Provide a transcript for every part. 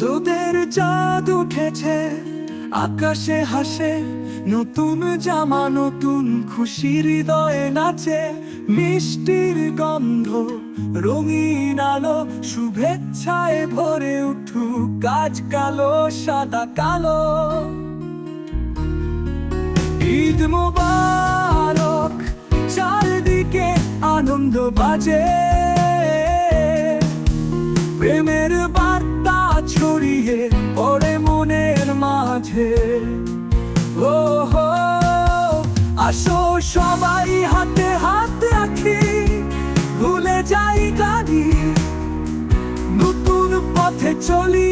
দুধের চাঁদ উঠেছে, আকাশে হাসে নতুন জামা, নতুন খুশি হৃদয়ে নাচে। মিষ্টির গন্ধ, রঙিন আলো, শুভেচ্ছায় ভরে উঠুক কাজ কালো সাদা কালো। ঈদ মোবারক, চারদিকে আনন্দ বাজে, প্রেমের বার্তা ছড়িয়ে পড়ে মনের মাঝে। ও হো, আসো সবাই হাতে হাত রাখি, ভুলে যাই গাড়ি, নতুন পথে চলি।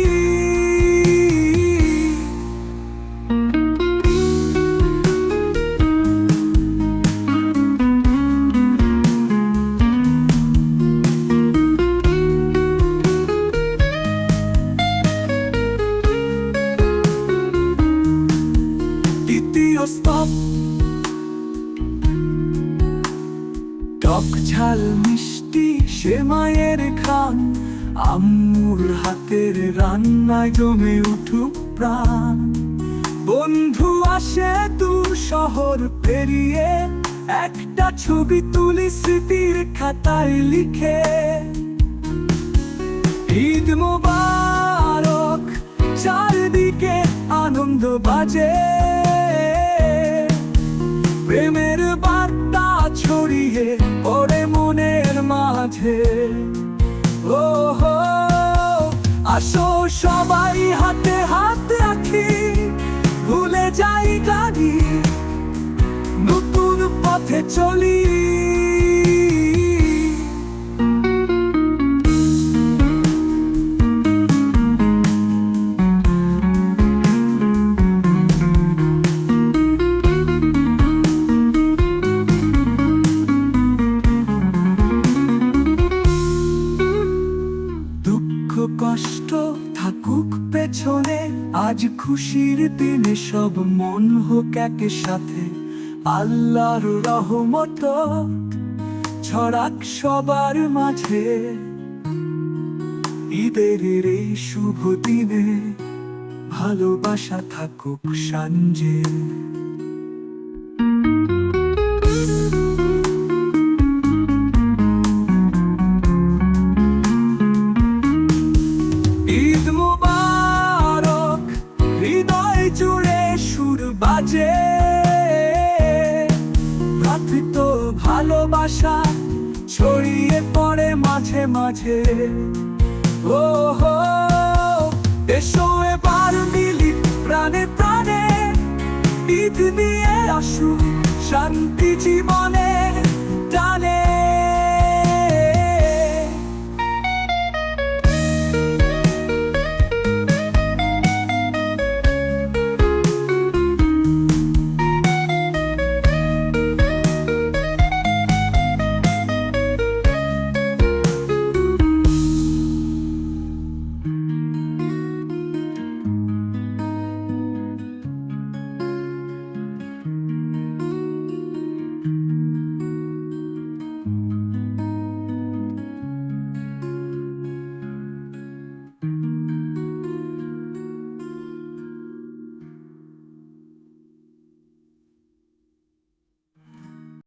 স্তব, টক ঝাল মিষ্টি সেমাইয়ের ঘ্রাণ, আম্মুর হাতের রান্নায় জমে উঠুক প্রাণ। বন্ধু আসে দূর শহর পেরিয়ে, একটা ছবি তুলি স্মৃতির খাতায় লিখে। ঈদ মোবারক, চারদিকে আনন্দ বাজে, প্রেমের বার্তা ছড়িয়ে পড়ে মনের মাঝে। ও হো, আসো সবাই হাতে হাত রাখি, ভুলে যাই গাড়ি, নতুন পথে চলি। কষ্ট থাকুক পেছনে, আজ খুশির দিনে সব মন হোক একে সাথে। আল্লাহর রহমত ছড়াক সবার মাঝে, ঈদের এই শুভ দিনে ভালোবাসা থাকুক সাঞ্জে। ঈদ মোবারক, হৃদয় জুড়ে সুর বাজে, ভ্রাতৃত্ব ভালোবাসা ছড়িয়ে পড়ে মাঝে মাঝে। ও হো, এসো এবার মিলি প্রাণে প্রাণে, ঈদ নিয়ে আসুক শান্তি জীবন।